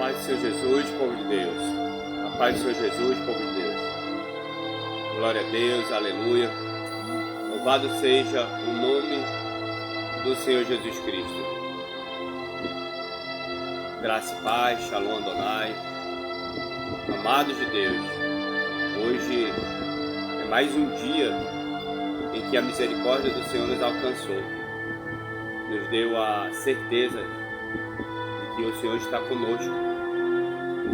paz do Senhor Jesus, povo de Deus. A paz do Senhor Jesus, povo de Deus. Glória a Deus, aleluia. Louvado seja o nome do Senhor Jesus Cristo. Graça e paz, Shalom Adonai. Amados de Deus, hoje é mais um dia em que a misericórdia do Senhor nos alcançou. Nos deu a certeza de que o Senhor está conosco.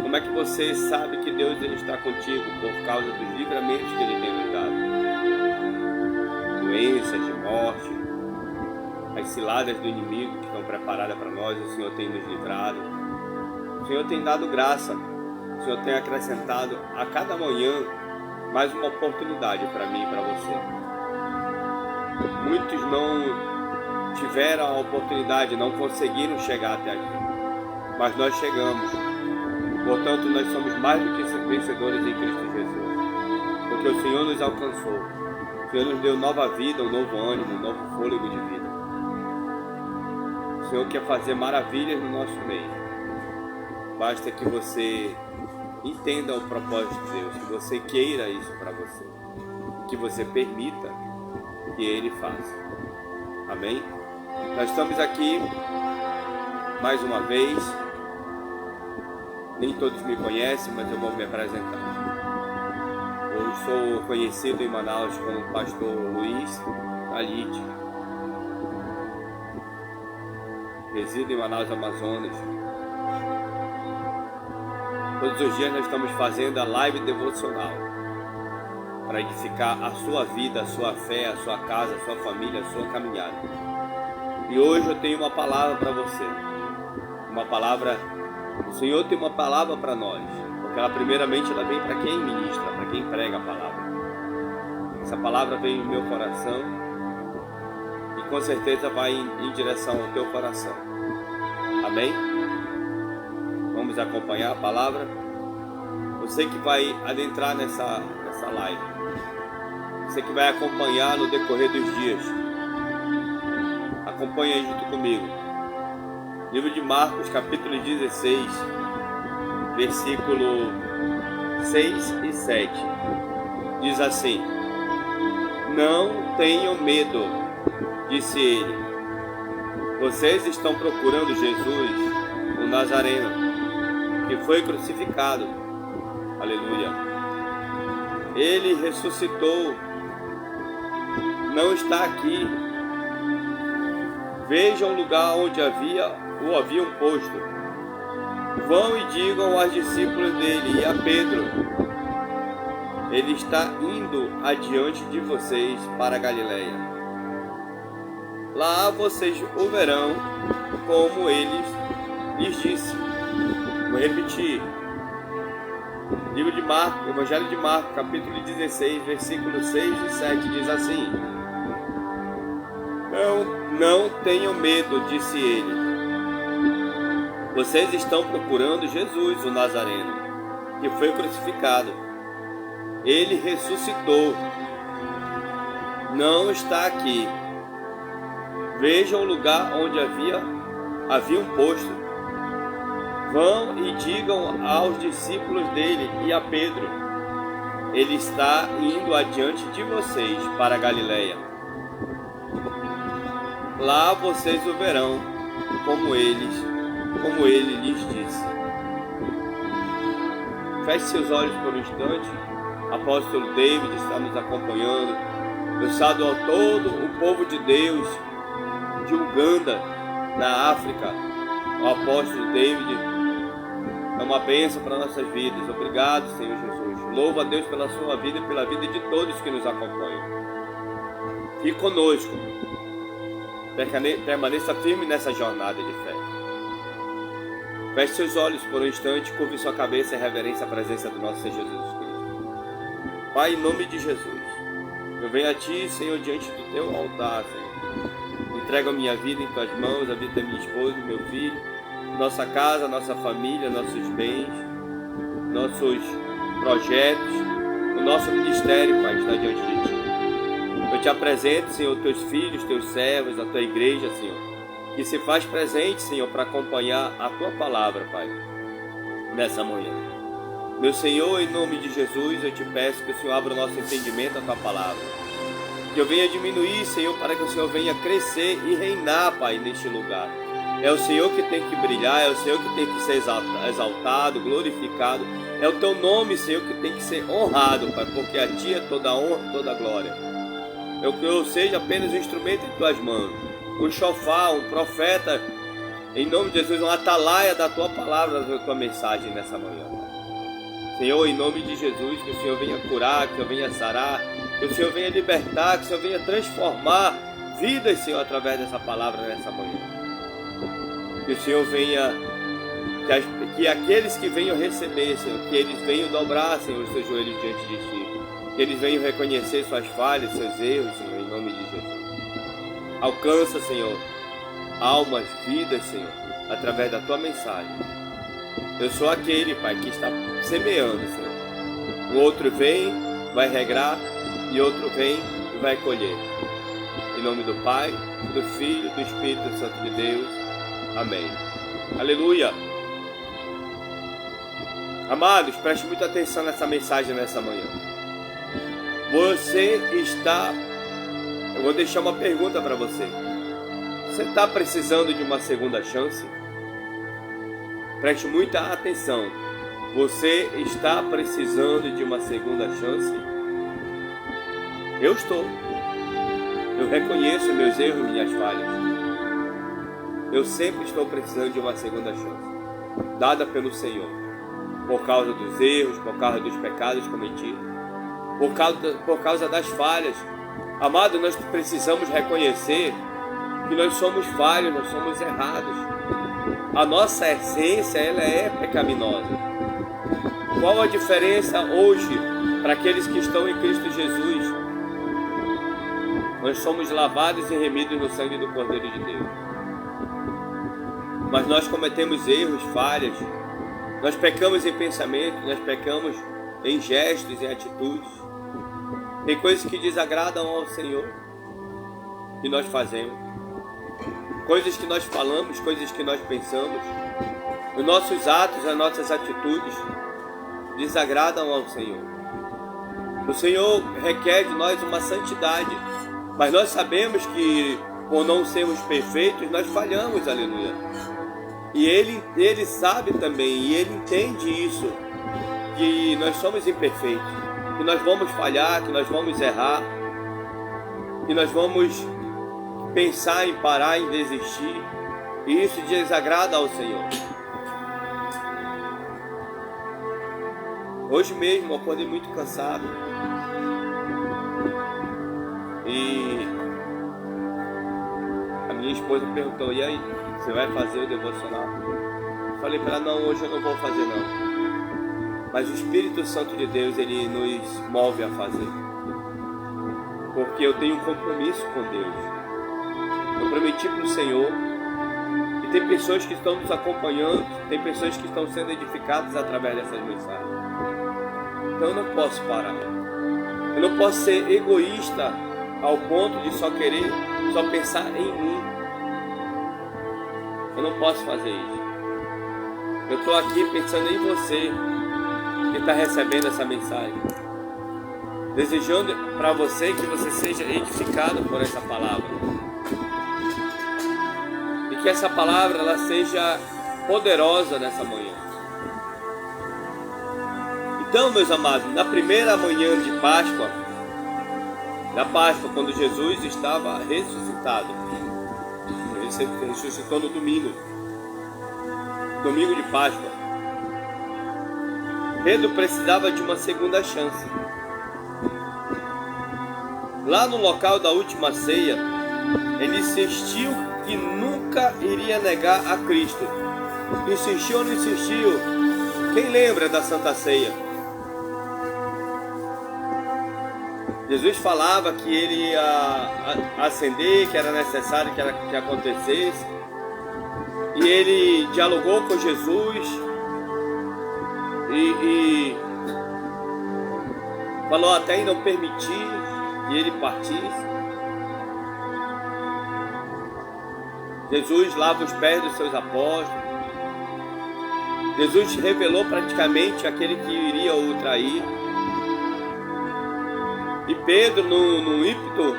Como é que você sabe que Deus ele está contigo? Por causa dos livramentos que Ele tem nos dado. Doenças, de morte, as ciladas do inimigo que estão preparadas para nós, o Senhor tem nos livrado. O Senhor tem dado graça. O Senhor tem acrescentado a cada manhã mais uma oportunidade para mim e para você. Muitos não tiveram a oportunidade, não conseguiram chegar até aqui, mas nós chegamos. Portanto, nós somos mais do que vencedores em Cristo Jesus, porque o Senhor nos alcançou. O Senhor nos deu nova vida, um novo ânimo, um novo fôlego de vida. O Senhor quer fazer maravilhas no nosso meio. Basta que você entenda o propósito de Deus, que você queira isso para você, que você permita que Ele faça. Amém? Nós estamos aqui mais uma vez. Nem todos me conhecem, mas eu vou me apresentar. Eu sou conhecido em Manaus como pastor Luiz Alite. Resido em Manaus, Amazonas. Todos os dias nós estamos fazendo a live devocional para edificar a sua vida, a sua fé, a sua casa, a sua família, a sua caminhada. E hoje eu tenho uma palavra para você. Uma palavra, o Senhor tem uma palavra para nós, porque ela primeiramente ela vem para quem ministra, para quem prega a palavra. Essa palavra vem no meu coração e com certeza vai em direção ao teu coração. Amém? Vamos acompanhar a palavra. Você que vai adentrar nessa live, você que vai acompanhar no decorrer dos dias, acompanha aí junto comigo. Livro de Marcos, capítulo 16, versículo 6 e 7. Diz assim: Não tenham medo, disse ele. Vocês estão procurando Jesus, o Nazareno, que foi crucificado. Aleluia. Ele ressuscitou. Não está aqui. Vejam o lugar onde o haviam posto. Vão e digam aos discípulos dele e a Pedro: Ele está indo adiante de vocês para a Galileia. Lá vocês o verão, como ele lhes disse. Vou repetir. Livro de Marcos, Evangelho de Marcos, capítulo 16, versículos 6 e 7, diz assim: Não tenham medo, disse ele. Vocês estão procurando Jesus, o Nazareno, que foi crucificado. Ele ressuscitou. Não está aqui. Vejam o lugar onde haviam posto. Vão e digam aos discípulos dele e a Pedro: Ele está indo adiante de vocês para a Galileia. Lá vocês o verão, como ele lhes disse. Feche seus olhos por um instante. Apóstolo David está nos acompanhando. Eu saúdo a todo o povo de Deus de Uganda, na África. O apóstolo David é uma bênção para nossas vidas. Obrigado, Senhor Jesus. Louvo a Deus pela sua vida e pela vida de todos que nos acompanham. Fique conosco. Permaneça firme nessa jornada de fé. Feche seus olhos por um instante, curve sua cabeça em reverência à presença do nosso Senhor Jesus Cristo. Pai, em nome de Jesus, eu venho a Ti, Senhor, diante do Teu altar, Senhor. Entrego a minha vida em Tuas mãos, a vida da minha esposa, do meu filho, nossa casa, nossa família, nossos bens, nossos projetos, o nosso ministério, Pai, está diante de Ti. Eu Te apresento, Senhor, Teus filhos, Teus servos, a Tua igreja, Senhor, que se faz presente, Senhor, para acompanhar a Tua palavra, Pai. nessa manhã. Meu Senhor, em nome de Jesus, eu te peço que o Senhor abra o nosso entendimento à tua palavra. Que eu venha diminuir, Senhor, para que o Senhor venha crescer e reinar, Pai, neste lugar. É o Senhor que tem que brilhar, é o Senhor que tem que ser exaltado, glorificado. É o teu nome, Senhor, que tem que ser honrado, Pai, porque a ti é toda a honra, toda a glória. Eu seja apenas um instrumento em tuas mãos, um chofar, um profeta, em nome de Jesus, uma atalaia da tua palavra, da tua mensagem nessa manhã. Senhor, em nome de Jesus, que o Senhor venha curar, que o Senhor venha sarar, que o Senhor venha libertar, que o Senhor venha transformar vidas, Senhor, através dessa palavra nessa manhã. Que o Senhor venha, que aqueles que venham receber, Senhor, que eles venham dobrar, Senhor, os seus joelhos diante de Ti, que eles venham reconhecer suas falhas, seus erros, Senhor, em nome de Jesus. Alcança, Senhor, almas, vidas, Senhor, através da Tua mensagem. Eu sou aquele, Pai, que está semeando, Senhor. O outro vem, vai regrar, e outro vem e vai colher. Em nome do Pai, do Filho, do Espírito Santo de Deus. Amém. Aleluia. Amados, preste muita atenção nessa mensagem nessa manhã. Eu vou deixar uma pergunta para você. Você está precisando de uma segunda chance? Preste muita atenção. Você está precisando de uma segunda chance? Eu estou. Eu reconheço meus erros e minhas falhas. Eu sempre estou precisando de uma segunda chance, dada pelo Senhor, por causa dos erros, por causa dos pecados cometidos, por causa das falhas. Amado, nós precisamos reconhecer que nós somos falhos, nós somos errados. A nossa essência, ela é pecaminosa. Qual a diferença hoje para aqueles que estão em Cristo Jesus? Nós somos lavados e remidos no sangue do Cordeiro de Deus. Mas nós cometemos erros, falhas. Nós pecamos em pensamento, nós pecamos em gestos, em atitudes. Tem coisas que desagradam ao Senhor, que nós fazemos. Coisas que nós falamos, coisas que nós pensamos. Os nossos atos, as nossas atitudes desagradam ao Senhor. O Senhor requer de nós uma santidade. Mas nós sabemos que, por não sermos perfeitos, nós falhamos, aleluia. E Ele sabe também, e Ele entende isso, que nós somos imperfeitos, que nós vamos falhar, que nós vamos errar, que nós vamos pensar em parar, em desistir, e isso desagrada ao Senhor. Hoje mesmo eu acordei muito cansado, e a minha esposa perguntou: e aí, você vai fazer o devocional? Eu falei para ela: não, hoje eu não vou fazer não. Mas o Espírito Santo de Deus, ele nos move a fazer, porque eu tenho um compromisso com Deus. Eu prometi para o Senhor, e tem pessoas que estão nos acompanhando, tem pessoas que estão sendo edificadas através dessas mensagens. Então eu não posso parar. Eu não posso ser egoísta ao ponto de só pensar em mim. Eu não posso fazer isso. Eu estou aqui pensando em você que está recebendo essa mensagem, desejando para você que você seja edificado por essa palavra, e que essa palavra ela seja poderosa nessa manhã. Então, meus amados, na primeira manhã de Páscoa, quando Jesus estava ressuscitado, ele ressuscitou no domingo de Páscoa, Pedro precisava de uma segunda chance. Lá no local da última ceia, ele insistiu que nunca iria negar a Cristo. Insistiu ou não insistiu? Quem lembra da Santa Ceia? Jesus falava que ele ia acender, que era necessário que acontecesse. E ele dialogou com Jesus e falou até em não permitir que ele partisse. Jesus lava os pés dos seus apóstolos. Jesus revelou praticamente aquele que iria o trair. E Pedro, no ímpeto,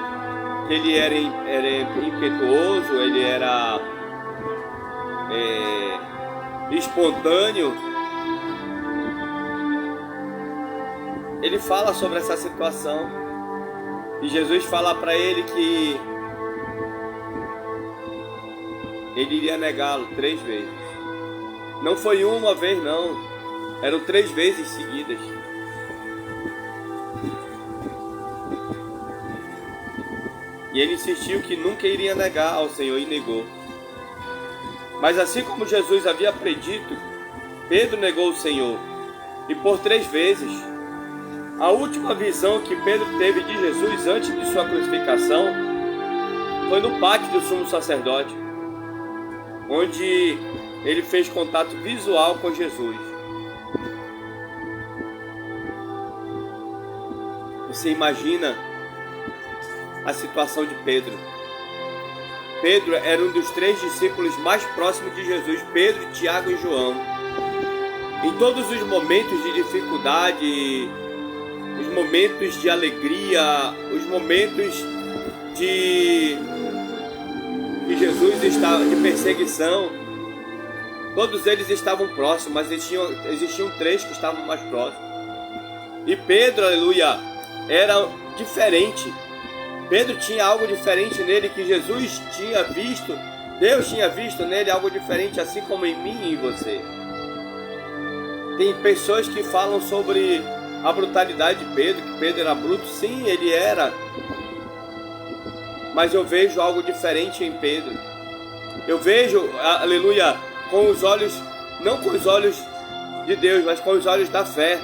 que ele era impetuoso, ele era espontâneo, ele fala sobre essa situação. E Jesus fala para ele que ele iria negá-lo 3 vezes. Não foi uma vez, não. Eram 3 vezes seguidas. E ele insistiu que nunca iria negar ao Senhor e negou. Mas assim como Jesus havia predito, Pedro negou o Senhor. E por 3 vezes. A última visão que Pedro teve de Jesus antes de sua crucificação foi no pátio do sumo sacerdote, onde ele fez contato visual com Jesus. Você imagina a situação de Pedro. Pedro era um dos 3 discípulos mais próximos de Jesus, Pedro, Tiago e João. Em todos os momentos de dificuldade, os momentos de alegria, os momentos de Jesus estava de perseguição, todos eles estavam próximos, mas existiam 3 que estavam mais próximos. E Pedro, aleluia, era diferente. Pedro tinha algo diferente nele que Jesus tinha visto, Deus tinha visto nele algo diferente, assim como em mim e em você. Tem pessoas que falam sobre a brutalidade de Pedro, que Pedro era bruto. Sim, ele era. Mas eu vejo algo diferente em Pedro. Eu vejo, aleluia, com os olhos, não com os olhos de Deus, mas com os olhos da fé.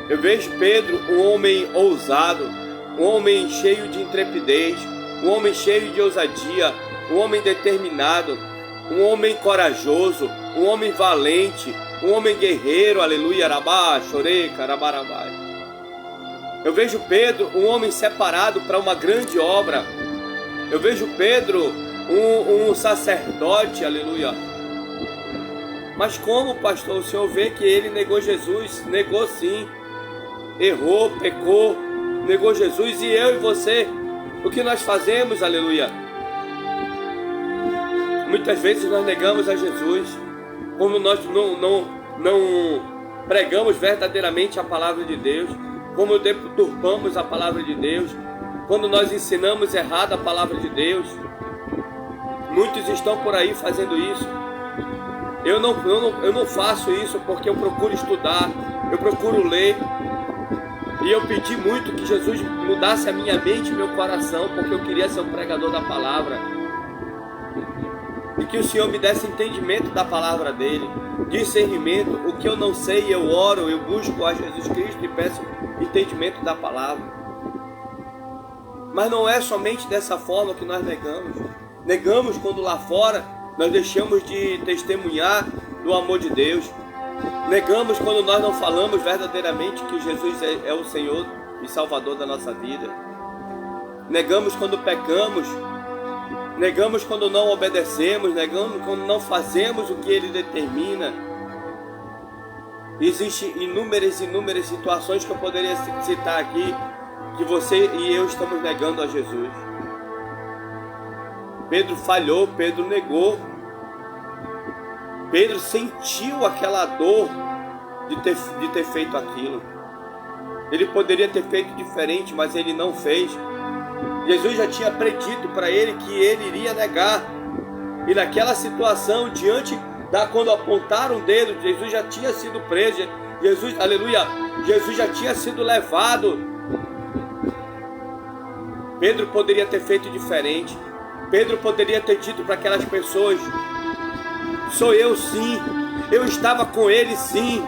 Eu vejo Pedro, um homem ousado, um homem cheio de intrepidez, um homem cheio de ousadia, um homem determinado, um homem corajoso, um homem valente, um homem guerreiro, aleluia, rabá, chorei, carabarabá. Eu vejo Pedro, um homem separado para uma grande obra. Eu vejo Pedro, um sacerdote, aleluia. Mas como, pastor, o senhor vê que ele negou Jesus? Negou sim, errou, pecou, negou Jesus. E eu e você, o que nós fazemos, aleluia? Muitas vezes nós negamos a Jesus, como nós não pregamos verdadeiramente a palavra de Deus, como deturpamos a palavra de Deus, quando nós ensinamos errado a palavra de Deus. Muitos estão por aí fazendo isso. Eu não faço isso porque eu procuro estudar, eu procuro ler. E eu pedi muito que Jesus mudasse a minha mente e meu coração, porque eu queria ser um pregador da palavra. E que o Senhor me desse entendimento da palavra dele, discernimento. O que eu não sei, eu oro, eu busco a Jesus Cristo e peço entendimento da palavra. Mas não é somente dessa forma que nós negamos. Negamos quando lá fora nós deixamos de testemunhar do amor de Deus. Negamos quando nós não falamos verdadeiramente que Jesus é o Senhor e Salvador da nossa vida. Negamos quando pecamos. Negamos quando não obedecemos. Negamos quando não fazemos o que Ele determina. Existem inúmeras situações que eu poderia citar aqui, que você e eu estamos negando a Jesus. Pedro falhou, Pedro negou. Pedro sentiu aquela dor de ter feito aquilo. Ele poderia ter feito diferente, mas ele não fez. Jesus já tinha predito para ele que ele iria negar. E naquela situação, quando apontaram o dedo, Jesus já tinha sido preso. Jesus, aleluia, Jesus já tinha sido levado. Pedro poderia ter feito diferente. Pedro poderia ter dito para aquelas pessoas: sou eu sim, eu estava com ele sim,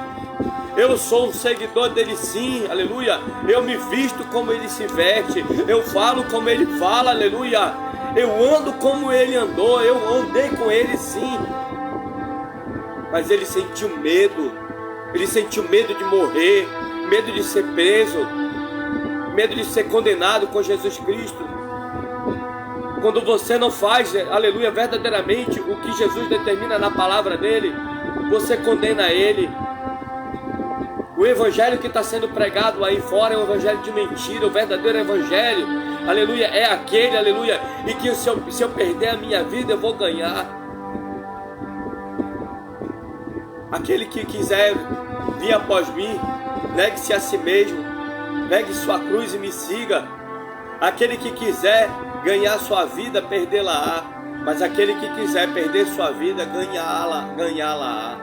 eu sou um seguidor dele sim, aleluia, eu me visto como ele se veste, eu falo como ele fala, aleluia, eu ando como ele andou, eu andei com ele sim. Mas ele sentiu medo de morrer, medo de ser preso, medo de ser condenado com Jesus Cristo. Quando você não faz, aleluia, verdadeiramente o que Jesus determina na palavra dele, você condena ele. O evangelho que está sendo pregado aí fora é um evangelho de mentira. O verdadeiro evangelho, aleluia, é aquele, aleluia, e que se eu perder a minha vida eu vou ganhar. Aquele que quiser vir após mim, negue-se a si mesmo, pegue sua cruz e me siga. Aquele que quiser ganhar sua vida, perdê-la-á. Mas aquele que quiser perder sua vida, ganhá-la-á.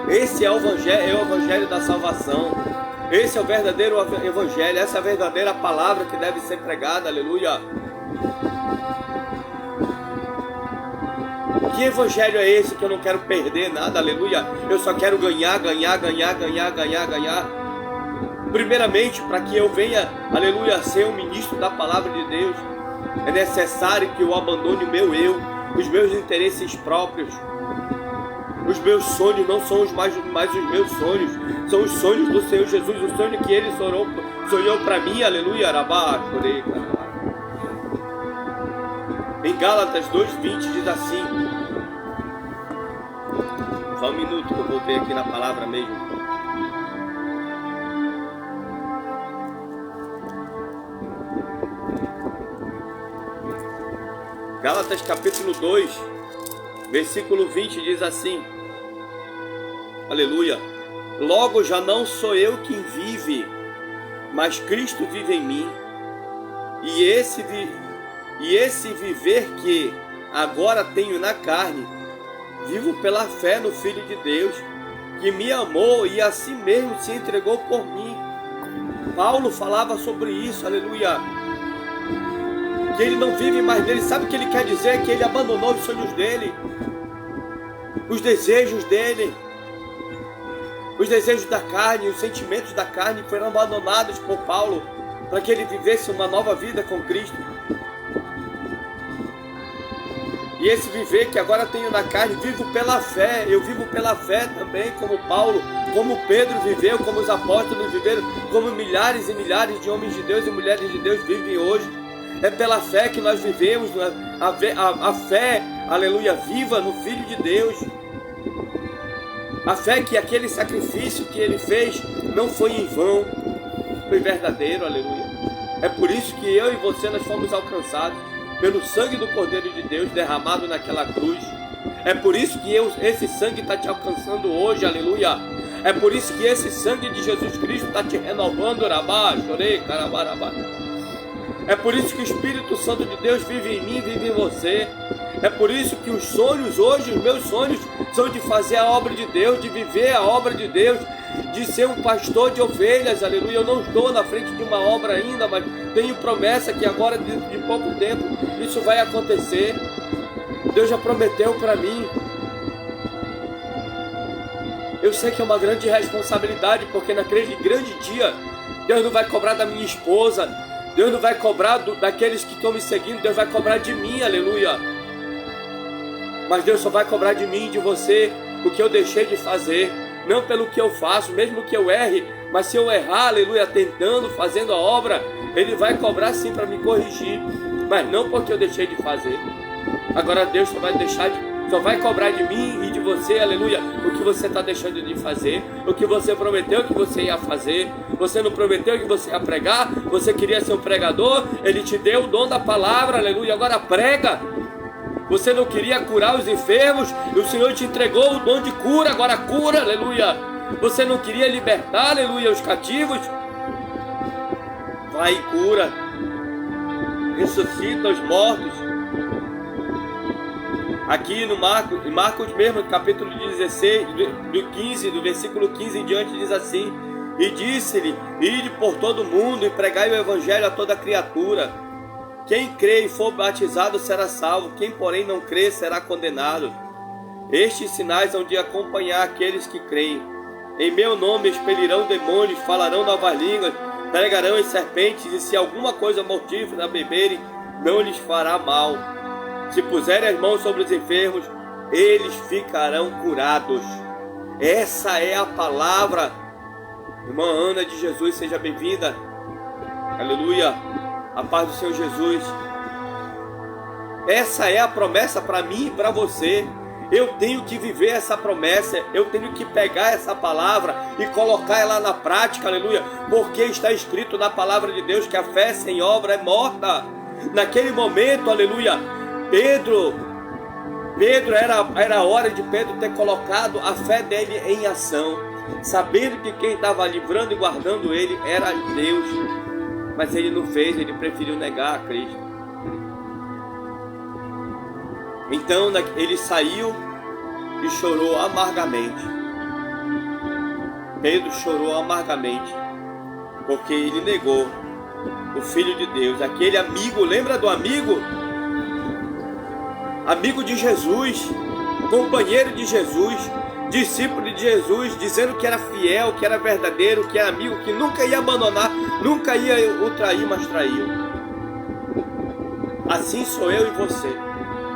Esse é o evangelho da salvação. Esse é o verdadeiro evangelho. Essa é a verdadeira palavra que deve ser pregada, aleluia. Que evangelho é esse que eu não quero perder nada, aleluia? Eu só quero ganhar. Primeiramente, para que eu venha, aleluia, ser um ministro da palavra de Deus, é necessário que eu abandone o meu eu, os meus interesses próprios. Os meus sonhos não são mais os meus sonhos, são os sonhos do Senhor Jesus, o sonho que Ele sonhou para mim, aleluia. Em Gálatas 2:20 diz assim, só um minuto que eu voltei aqui na palavra mesmo. Gálatas capítulo 2, versículo 20 diz assim, aleluia, logo já não sou eu quem vive, mas Cristo vive em mim, e esse viver que agora tenho na carne, vivo pela fé no Filho de Deus, que me amou e a si mesmo se entregou por mim. Paulo falava sobre isso, aleluia, que ele não vive mais dele. Sabe o que ele quer dizer? Que ele abandonou os sonhos dele, os desejos dele, os desejos da carne, os sentimentos da carne foram abandonados por Paulo, para que ele vivesse uma nova vida com Cristo. E esse viver que agora tenho na carne, vivo pela fé. Eu vivo pela fé também, como Paulo, como Pedro viveu, como os apóstolos viveram, como milhares e milhares de homens de Deus e mulheres de Deus vivem hoje. É pela fé que nós vivemos, a fé, aleluia, viva no Filho de Deus. A fé que aquele sacrifício que ele fez não foi em vão, foi verdadeiro, aleluia. É por isso que eu e você, nós fomos alcançados pelo sangue do Cordeiro de Deus derramado naquela cruz. É por isso que esse sangue está te alcançando hoje, aleluia. É por isso que esse sangue de Jesus Cristo está te renovando, rabá, chorei, carabarabá. É por isso que o Espírito Santo de Deus vive em mim, vive em você. É por isso que os sonhos hoje, os meus sonhos, são de fazer a obra de Deus, de viver a obra de Deus, de ser um pastor de ovelhas, aleluia. Eu não estou na frente de uma obra ainda, mas tenho promessa que agora, dentro de pouco tempo, isso vai acontecer. Deus já prometeu para mim. Eu sei que é uma grande responsabilidade, porque naquele grande dia, Deus não vai cobrar da minha esposa, Deus não vai cobrar daqueles que estão me seguindo, Deus vai cobrar de mim, aleluia. Mas Deus só vai cobrar de mim e de você o que eu deixei de fazer, não pelo que eu faço, mesmo que eu erre, mas se eu errar, aleluia, tentando, fazendo a obra, Ele vai cobrar sim para me corrigir, mas não porque eu deixei de fazer. Agora Deus só vai cobrar de mim e de você, aleluia, o que você está deixando de fazer, o que você prometeu que você ia fazer. Você não prometeu que você ia pregar, você queria ser um pregador, Ele te deu o dom da palavra, aleluia, agora prega. Você não queria curar os enfermos, e o Senhor te entregou o dom de cura, agora cura, aleluia. Você não queria libertar, aleluia, os cativos, vai e cura, ressuscita os mortos. Aqui no Marcos mesmo, capítulo 16, do versículo 15 em diante, diz assim: e disse-lhe, ide por todo o mundo e pregai o evangelho a toda criatura. Quem crê e for batizado será salvo, quem porém não crê será condenado. Estes sinais hão de acompanhar aqueles que creem. Em meu nome expelirão demônios, falarão novas línguas, pregarão as serpentes, e se alguma coisa mortífera beberem, não lhes fará mal. Se puserem as mãos sobre os enfermos, eles ficarão curados. Essa é a palavra. Irmã Ana de Jesus, seja bem-vinda. Aleluia. A paz do Senhor Jesus. Essa é a promessa para mim e para você. Eu tenho que viver essa promessa, eu tenho que pegar essa palavra e colocar ela na prática, aleluia, porque está escrito na palavra de Deus que a fé sem obra é morta. Naquele momento, aleluia, Pedro era a hora de Pedro ter colocado a fé dele em ação, sabendo que quem estava livrando e guardando ele era Deus, mas ele não fez, ele preferiu negar a Cristo. Então ele saiu e chorou amargamente. Pedro chorou amargamente, porque ele negou o Filho de Deus, aquele amigo, lembra do amigo? Amigo de Jesus, companheiro de Jesus, discípulo de Jesus, dizendo que era fiel, que era verdadeiro, que era amigo, que nunca ia abandonar, nunca ia o trair, mas traiu. Assim sou eu e você.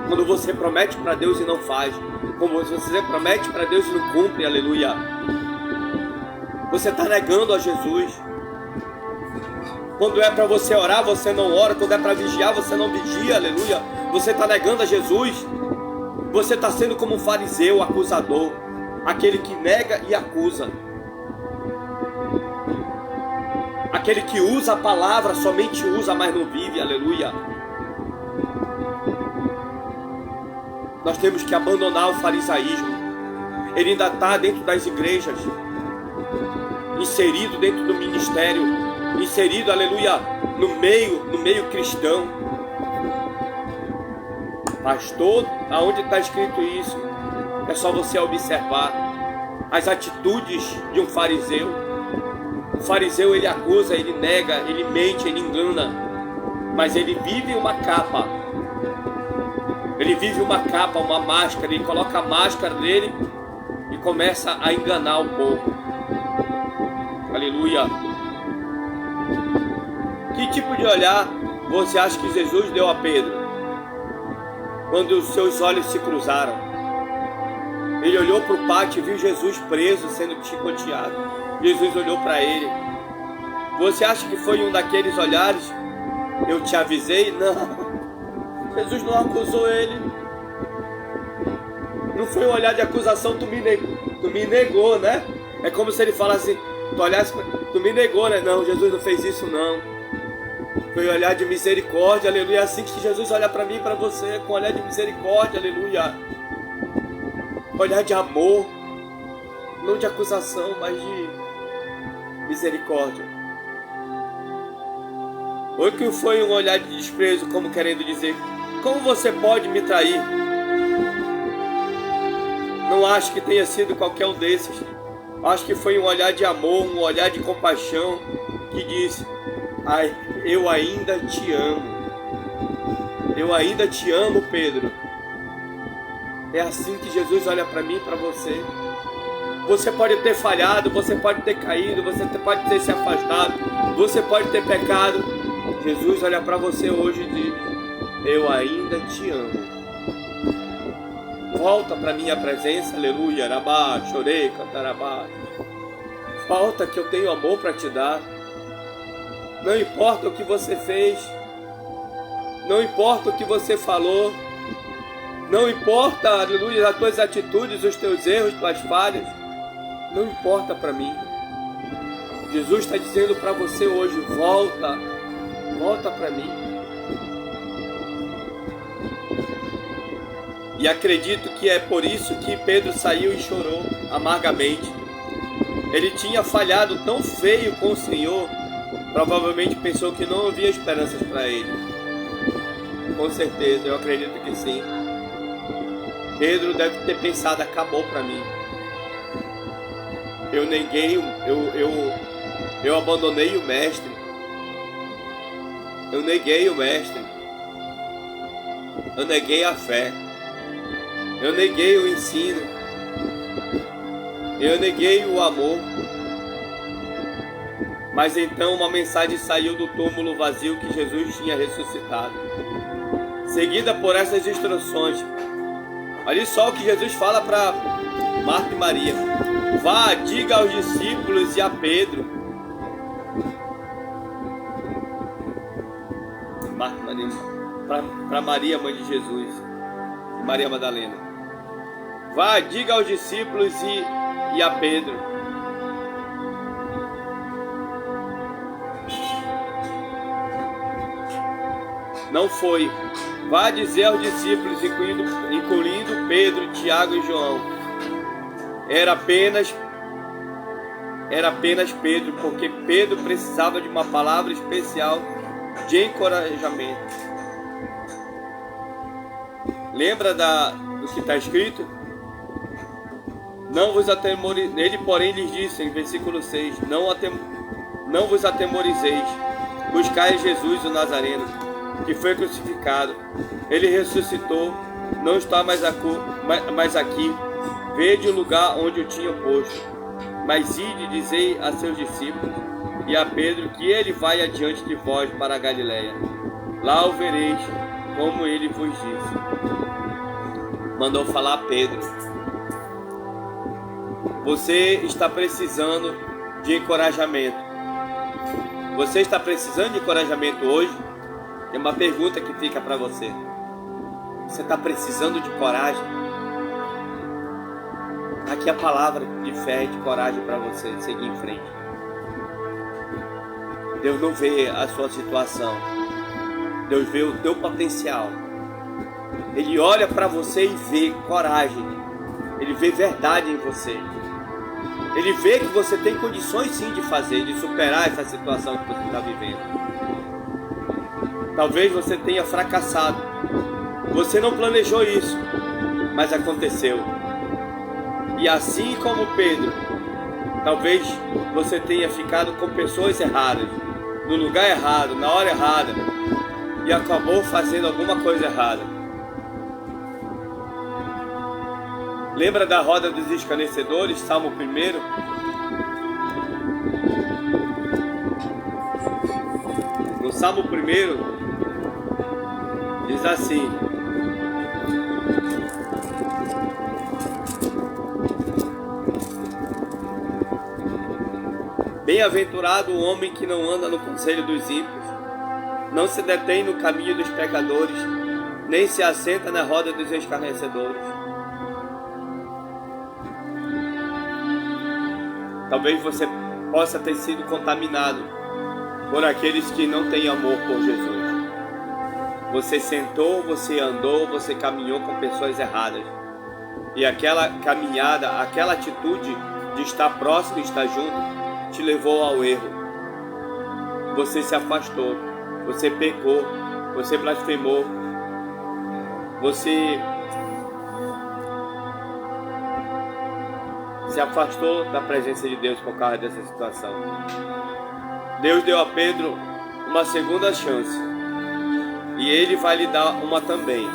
Quando você promete para Deus e não faz, quando você promete para Deus e não cumpre, aleluia, você está negando a Jesus. Quando é para você orar, você não ora. Quando é para vigiar, você não vigia, aleluia. Você está negando a Jesus. Você está sendo como um fariseu acusador, aquele que nega e acusa, aquele que usa a palavra, somente usa, mas não vive, aleluia. Nós temos que abandonar o farisaísmo. Ele ainda está dentro das igrejas, inserido dentro do ministério, inserido, aleluia, no meio cristão. Pastor, aonde está escrito isso? É só você observar as atitudes de um fariseu. O fariseu, ele acusa, ele nega, ele mente, ele engana, mas ele vive uma capa. Ele vive uma capa, uma máscara. Ele coloca a máscara dele e começa a enganar o povo. Aleluia. Que tipo de olhar você acha que Jesus deu a Pedro quando os seus olhos se cruzaram? Ele olhou para o pátio e viu Jesus preso, sendo chicoteado. Jesus olhou para ele. Você acha que foi um daqueles olhares? Eu te avisei? Não. Jesus não acusou ele. Não foi um olhar de acusação, tu me negou, né? É como se ele falasse, tu me negou, né? Não, Jesus não fez isso não. Foi um olhar de misericórdia, aleluia. É assim que Jesus olha para mim e para você, com um olhar de misericórdia, aleluia. Olhar de amor, não de acusação, mas de misericórdia. Ou que foi um olhar de desprezo, como querendo dizer, como você pode me trair? Não acho que tenha sido qualquer um desses. Acho que foi um olhar de amor, um olhar de compaixão, que disse, ai, eu ainda te amo. Eu ainda te amo, Pedro. É assim que Jesus olha para mim e para você. Você pode ter falhado, você pode ter caído, você pode ter se afastado, você pode ter pecado. Jesus olha para você hoje e diz, eu ainda te amo. Volta para minha presença, aleluia, rabá, chorei, cantarabá. Volta que eu tenho amor para te dar. Não importa o que você fez, não importa o que você falou, não importa, aleluia, as tuas atitudes, os teus erros, tuas falhas, não importa para mim. Jesus está dizendo para você hoje, volta para mim. E acredito que é por isso que Pedro saiu e chorou amargamente. Ele tinha falhado tão feio com o Senhor, provavelmente pensou que não havia esperanças para ele. Com certeza, eu acredito que sim. Pedro deve ter pensado, acabou para mim. Eu neguei, eu abandonei o mestre. Eu neguei o mestre. Eu neguei a fé. Eu neguei o ensino. Eu neguei o amor. Mas então uma mensagem saiu do túmulo vazio que Jesus tinha ressuscitado, seguida por essas instruções. Olha só o que Jesus fala para Marta e Maria. Vá, diga aos discípulos e a Pedro. Marta e Maria, para Maria, mãe de Jesus, e Maria Madalena. Vá, diga aos discípulos e a Pedro. Não foi. Vá dizer aos discípulos, incluindo Pedro, Tiago e João. Era apenas Pedro, porque Pedro precisava de uma palavra especial de encorajamento. Lembra do que está escrito? Não vos atemorizeis. Ele, porém, lhes disse em versículo 6: Não vos atemorizeis. Buscai Jesus o Nazareno, que foi crucificado. Ele ressuscitou, não está mais aqui. Vede o lugar onde o tinha posto. Mas ide, dizei a seus discípulos e a Pedro que ele vai adiante de vós para a Galiléia. Lá o vereis, como ele vos disse. Mandou falar a Pedro. Você está precisando de encorajamento. Você está precisando de encorajamento hoje? Tem uma pergunta que fica para você. Você está precisando de coragem? Aqui a palavra de fé e de coragem para você seguir em frente. Deus não vê a sua situação. Deus vê o teu potencial. Ele olha para você e vê coragem. Ele vê verdade em você. Ele vê que você tem condições sim de fazer, de superar essa situação que você está vivendo. Talvez você tenha fracassado. Você não planejou isso, mas aconteceu. E assim como Pedro, talvez você tenha ficado com pessoas erradas, no lugar errado, na hora errada, e acabou fazendo alguma coisa errada. Lembra da roda dos escarnecedores, Salmo 1? No Salmo 1 diz assim: Bem-aventurado o homem que não anda no conselho dos ímpios, não se detém no caminho dos pecadores, nem se assenta na roda dos escarnecedores. Talvez você possa ter sido contaminado por aqueles que não têm amor por Jesus. Você sentou, você andou, você caminhou com pessoas erradas. E aquela caminhada, aquela atitude de estar próximo e estar junto, te levou ao erro. Você se afastou, você pecou, você blasfemou, você se afastou da presença de Deus por causa dessa situação. Deus deu a Pedro uma segunda chance e Ele vai lhe dar uma também,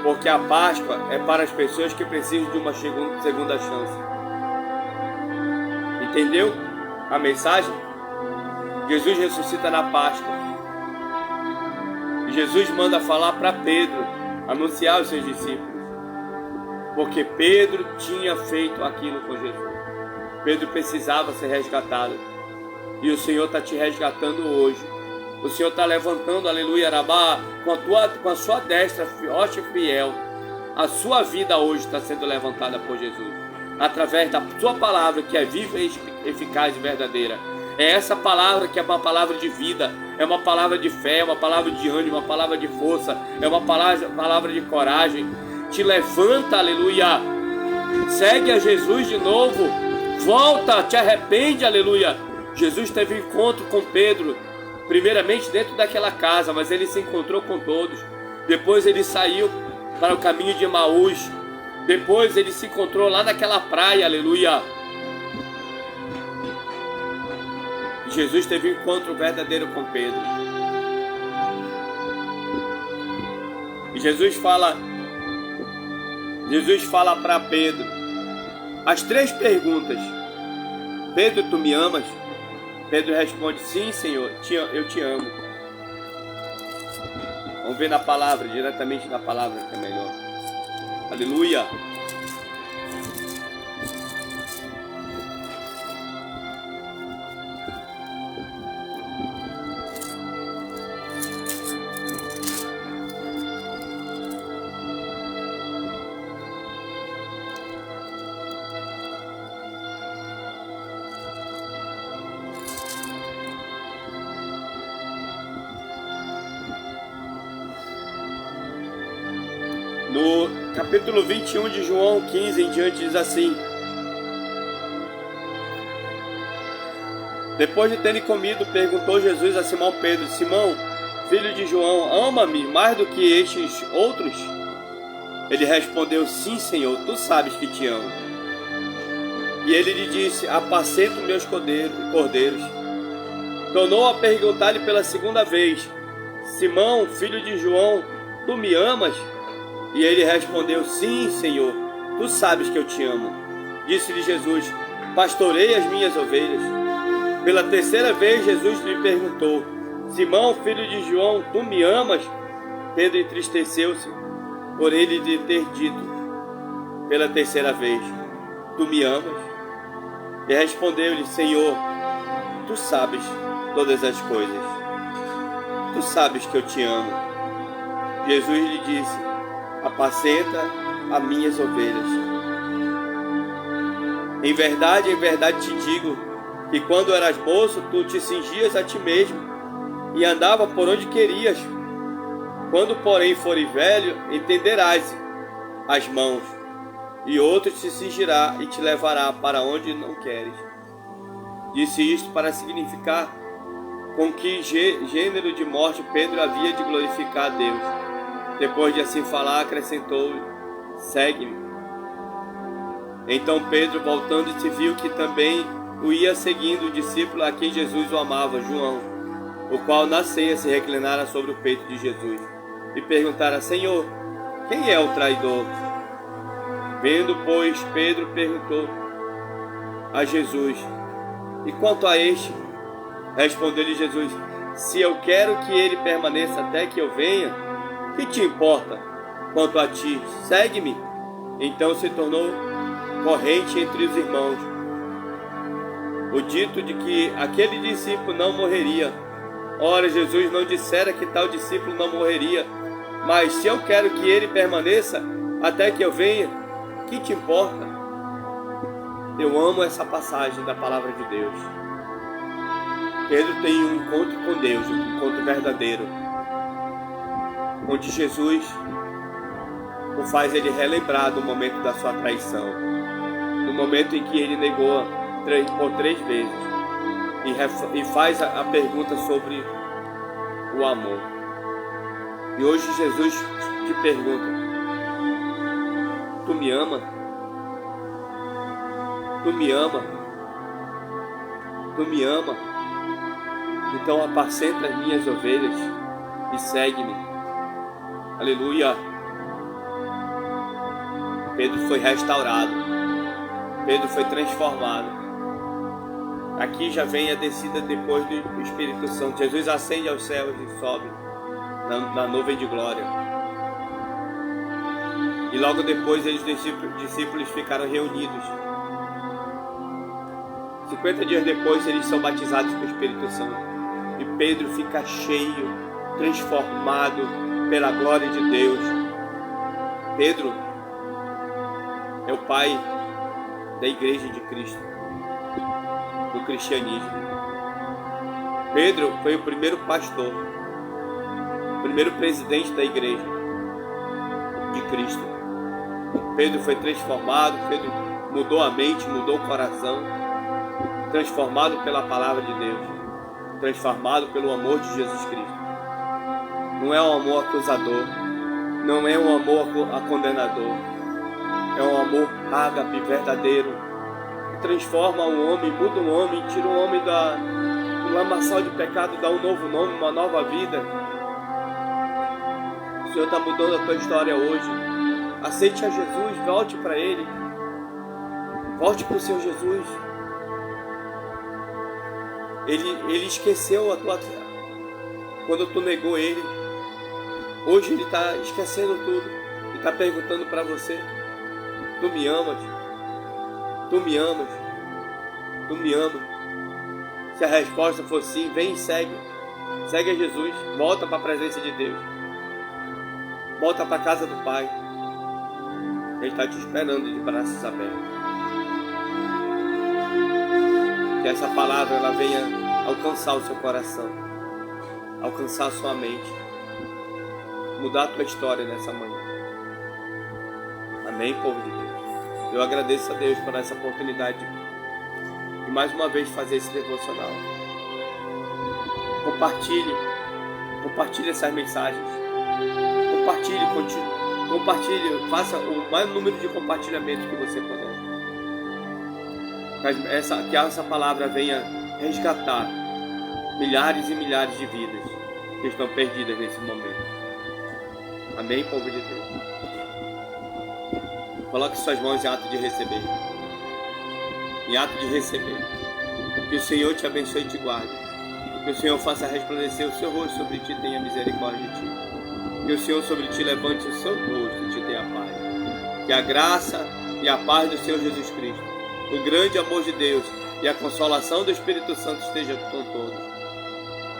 porque a Páscoa é para as pessoas que precisam de uma segunda chance. Entendeu a mensagem? Jesus ressuscita na Páscoa e Jesus manda falar para Pedro, anunciar aos seus discípulos, porque Pedro tinha feito aquilo com Jesus. Pedro precisava ser resgatado. E o Senhor está te resgatando hoje. O Senhor está levantando, aleluia, Arabá, com a sua destra, forte e fiel. A sua vida hoje está sendo levantada por Jesus. Através da sua palavra, que é viva, eficaz e verdadeira. É essa palavra que é uma palavra de vida. É uma palavra de fé, é uma palavra de ânimo, uma palavra de força. É uma palavra de coragem. Te levanta, aleluia, segue a Jesus de novo, volta, te arrepende, aleluia. Jesus teve um encontro com Pedro, primeiramente dentro daquela casa, mas ele se encontrou com todos. Depois ele saiu para o caminho de Emaús, depois ele se encontrou lá naquela praia, aleluia. Jesus teve um encontro verdadeiro com Pedro. E Jesus fala para Pedro as 3 perguntas. Pedro, tu me amas? Pedro responde: sim, Senhor, eu te amo. Vamos ver na palavra, diretamente na palavra, que é melhor. Aleluia. No capítulo 21 de João 15 em diante diz assim: depois de terem comido, perguntou Jesus a Simão Pedro: Simão, filho de João, ama-me mais do que estes outros? Ele respondeu: sim, Senhor, tu sabes que te amo. E ele lhe disse: apacento meus cordeiros. Tornou a perguntar-lhe pela segunda vez: Simão, filho de João, tu me amas? E ele respondeu: sim, Senhor, tu sabes que eu te amo. Disse-lhe Jesus: pastorei as minhas ovelhas. Pela terceira vez Jesus lhe perguntou: Simão, filho de João, tu me amas? Pedro entristeceu-se por ele lhe ter dito pela terceira vez: tu me amas? E respondeu-lhe: Senhor, tu sabes todas as coisas. Tu sabes que eu te amo. Jesus lhe disse: apacenta as minhas ovelhas. Em verdade te digo que quando eras moço, tu te cingias a ti mesmo e andava por onde querias. Quando, porém, fores velho, entenderás as mãos, e outro te cingirá e te levará para onde não queres. Disse isto para significar com que gênero de morte Pedro havia de glorificar a Deus. Depois de assim falar, acrescentou-lhe: segue-me. Então Pedro, voltando-se, viu que também o ia seguindo o discípulo a quem Jesus o amava, João, o qual na ceia se reclinara sobre o peito de Jesus e perguntara: Senhor, quem é o traidor? Vendo, pois, Pedro perguntou a Jesus: e quanto a este? Respondeu-lhe Jesus: se eu quero que ele permaneça até que eu venha, que te importa? Quanto a ti, segue-me. Então se tornou corrente entre os irmãos o dito de que aquele discípulo não morreria. Ora, Jesus não dissera que tal discípulo não morreria, mas se eu quero que ele permaneça até que eu venha, que te importa? Eu amo essa passagem da palavra de Deus. Pedro tem um encontro com Deus, um encontro verdadeiro, onde Jesus o faz ele relembrar do momento da sua traição, do momento em que ele negou por 3 vezes e faz a pergunta sobre o amor. E hoje Jesus te pergunta: tu me ama? Tu me ama? Tu me ama? Então apacenta as minhas ovelhas e segue-me. Aleluia! Pedro foi restaurado. Pedro foi transformado. Aqui já vem a descida depois do Espírito Santo. Jesus ascende aos céus e sobe na nuvem de glória. E logo depois os discípulos ficaram reunidos. 50 dias depois eles são batizados com o Espírito Santo. E Pedro fica cheio, transformado pela glória de Deus. Pedro é o pai da igreja de Cristo, do cristianismo. Pedro foi o primeiro pastor, o primeiro presidente da igreja de Cristo. Pedro foi transformado, Pedro mudou a mente, mudou o coração, transformado pela palavra de Deus, transformado pelo amor de Jesus Cristo. Não é um amor acusador, não é um amor condenador, é um amor ágape, verdadeiro, que transforma um homem, muda um homem, tira um homem do lamaçal de pecado, dá um novo nome, uma nova vida. O Senhor está mudando a tua história hoje. Aceite a Jesus, volte para Ele, volte para o Senhor Jesus. Ele esqueceu a tua quando tu negou Ele. Hoje Ele está esquecendo tudo e está perguntando para você: tu me amas? Tu me amas? Tu me amas? Se a resposta for sim, vem e segue. Segue a Jesus, volta para a presença de Deus, volta para a casa do Pai. Ele está te esperando de braços abertos. Que essa palavra ela venha alcançar o seu coração, alcançar a sua mente, mudar a tua história nessa manhã. Amém, povo de Deus? Eu agradeço a Deus por essa oportunidade de mais uma vez fazer esse devocional. Compartilhe essas mensagens. Compartilhe, faça o maior número de compartilhamentos que você puder. Que essa palavra venha resgatar milhares e milhares de vidas que estão perdidas nesse momento. Amém, povo de Deus? Coloque suas mãos em ato de receber. Em ato de receber. Que o Senhor te abençoe e te guarde. Que o Senhor faça resplandecer o seu rosto sobre ti e tenha misericórdia de ti. Que o Senhor sobre ti levante o seu rosto e te tenha paz. Que a graça e a paz do Senhor Jesus Cristo, o grande amor de Deus e a consolação do Espírito Santo esteja com todos.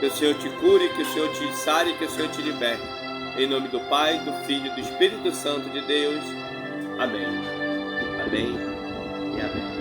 Que o Senhor te cure, que o Senhor te sare, que o Senhor te liberte. Em nome do Pai, do Filho e do Espírito Santo de Deus. Amém. Amém e amém.